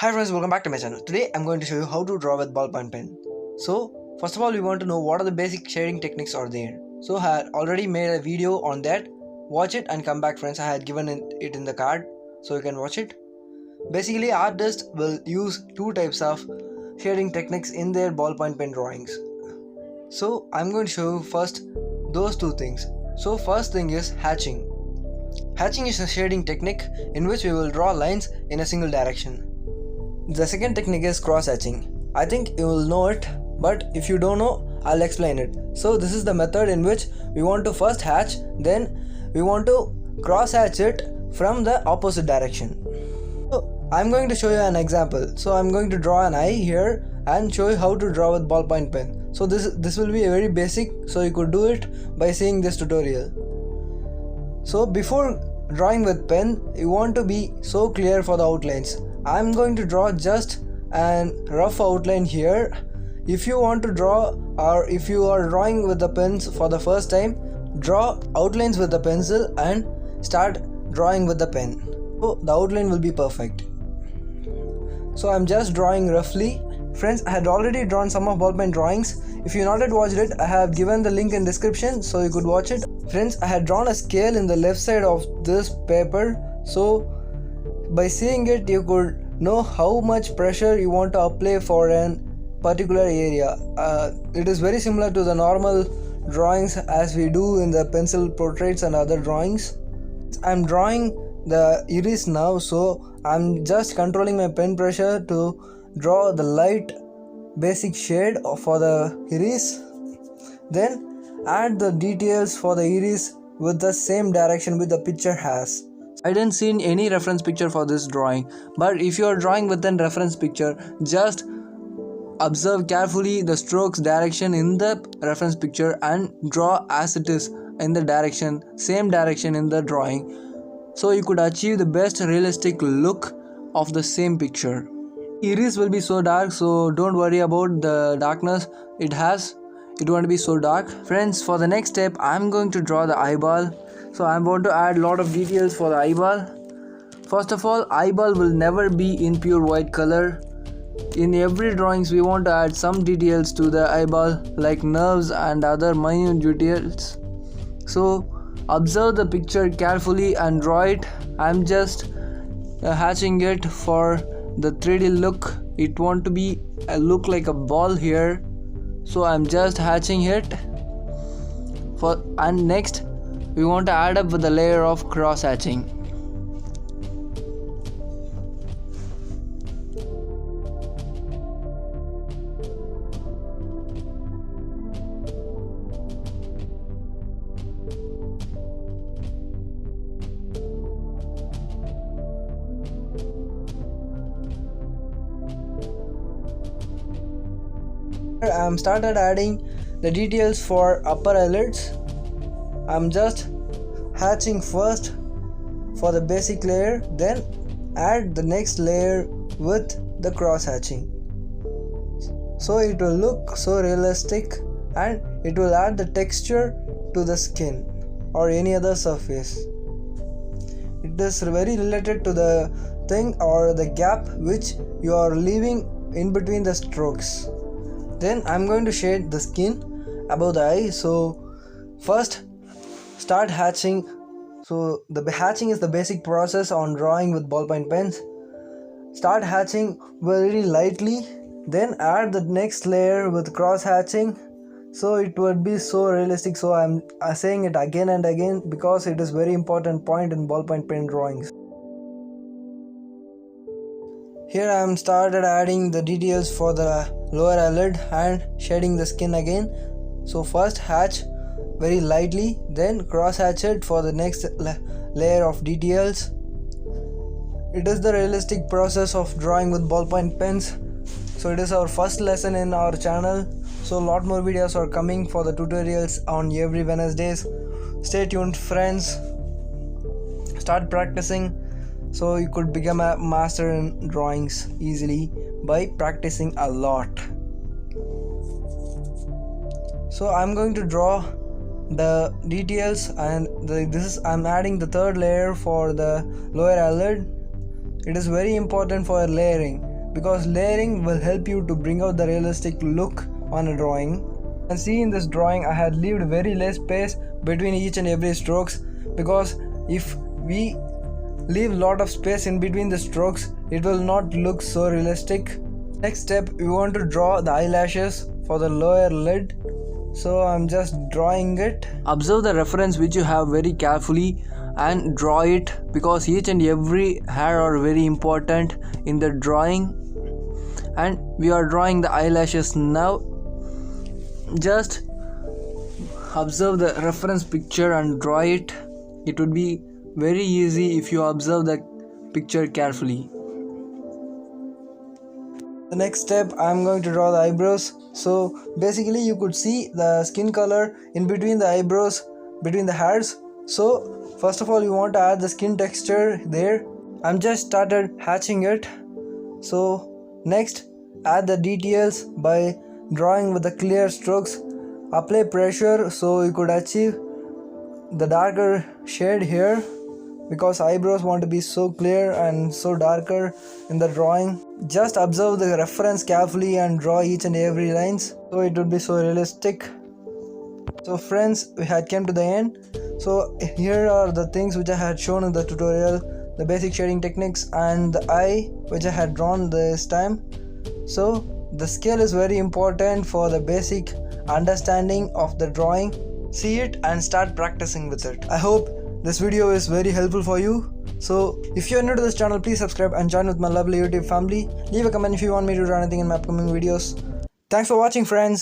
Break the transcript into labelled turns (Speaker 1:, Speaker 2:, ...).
Speaker 1: Hi friends, welcome back to my channel. Today I'm going to show you how to draw with ballpoint pen. So first of all we want to know what are the basic shading techniques are there. So I had already made a video on that. Watch it and come back friends. I had given it in the card so you can watch it. Basically artists will use two types of shading techniques in their ballpoint pen drawings. So I'm going to show you first those two things. So first thing is hatching. Hatching is a shading technique in which we will draw lines in a single direction. The second technique is cross-hatching. I think you will know it, but if you don't know, I'll explain it. So this is the method in which we want to first hatch, then we want to cross-hatch it from the opposite direction. So I'm going to show you an example. So I'm going to draw an eye here and show you how to draw with ballpoint pen. So this will be a very basic, so you could do it by seeing this tutorial. So before drawing with pen, you want to be so clear for the outlines. I'm going to draw just a rough outline here. If you want to draw, or if you are drawing with the pens for the first time, draw outlines with the pencil and start drawing with the pen. So the outline will be perfect. So I'm just drawing roughly. Friends, I had already drawn some of ballpoint drawings. If you not yet watched it, I have given the link in description so you could watch it. Friends, I had drawn a scale in the left side of this paper, so by seeing it you could know how much pressure you want to apply for a particular area. It is very similar to the normal drawings as we do in the pencil portraits and other drawings. I'm drawing the iris now, so I'm just controlling my pen pressure to draw the light basic shade for the iris, then add the details for the iris with the same direction which the picture has. I didn't see any reference picture for this drawing, but if you are drawing with a reference picture, just observe carefully the strokes direction in the reference picture and draw as it is in the same direction in the drawing, so you could achieve the best realistic look of the same picture. Iris will be so dark, so don't worry about the darkness it has. It won't be so dark. Friends, for the next step I'm going to draw the eyeball. So I'm going to add a lot of details for the eyeball. First of all, eyeball will never be in pure white color. In every drawings we want to add some details to the eyeball like nerves and other minute details. So observe the picture carefully and draw it. I'm just hatching it for the 3D look. It want to be look like a ball here, so I'm just hatching it and next we want to add up with a layer of cross hatching. I'm started adding the details for upper eyelids. I'm just hatching first for the basic layer, then add the next layer with the cross hatching, so it will look so realistic and it will add the texture to the skin or any other surface. It is very related to the thing or the gap which you are leaving in between the strokes. Then I'm going to shade the skin above the eye. So first start hatching. So the hatching is the basic process on drawing with ballpoint pens. Start hatching very lightly, then add the next layer with cross hatching, so it would be so realistic. So I'm saying it again and again because it is very important point in ballpoint pen drawings. Here I am started adding the details for the lower eyelid and shading the skin again. So first hatch very lightly, then cross hatch it for the next layer of details. It is the realistic process of drawing with ballpoint pens. So it is our first lesson in our channel. So a lot more videos are coming for the tutorials on every Wednesdays. Stay tuned friends. Start practicing so you could become a master in drawings easily by practicing a lot. So I'm going to draw the details and I'm adding the third layer for the lower eyelid. it is very important for layering, because layering will help you to bring out the realistic look on a drawing. You can see in this drawing I had left very less space between each and every strokes, because if we leave lot of space in between the strokes, it will not look so realistic. Next step, we want to draw the eyelashes for the lower lid. So I'm just drawing it. Observe the reference which you have very carefully and draw it, because each and every hair are very important in the drawing. And we are drawing the eyelashes now. Just observe the reference picture and draw it. It would be very easy if you observe the picture carefully. The next step, I am going to draw the eyebrows. So basically you could see the skin color in between the eyebrows, between the hairs. So first of all you want to add the skin texture there. I'm just started hatching it. So next, add the details by drawing with the clear strokes. Apply pressure so you could achieve the darker shade here, because eyebrows want to be so clear and so darker in the drawing. Just observe the reference carefully and draw each and every lines, so it would be so realistic. So friends, we had come to the end. So here are the things which I had shown in the tutorial, the basic shading techniques and the eye which I had drawn this time. So the scale is very important for the basic understanding of the drawing. See it and start practicing with it. I hope this video is very helpful for you. So if you are new to this channel, please subscribe and join with my lovely YouTube family. Leave a comment if you want me to do anything in my upcoming videos. Thanks for watching, friends.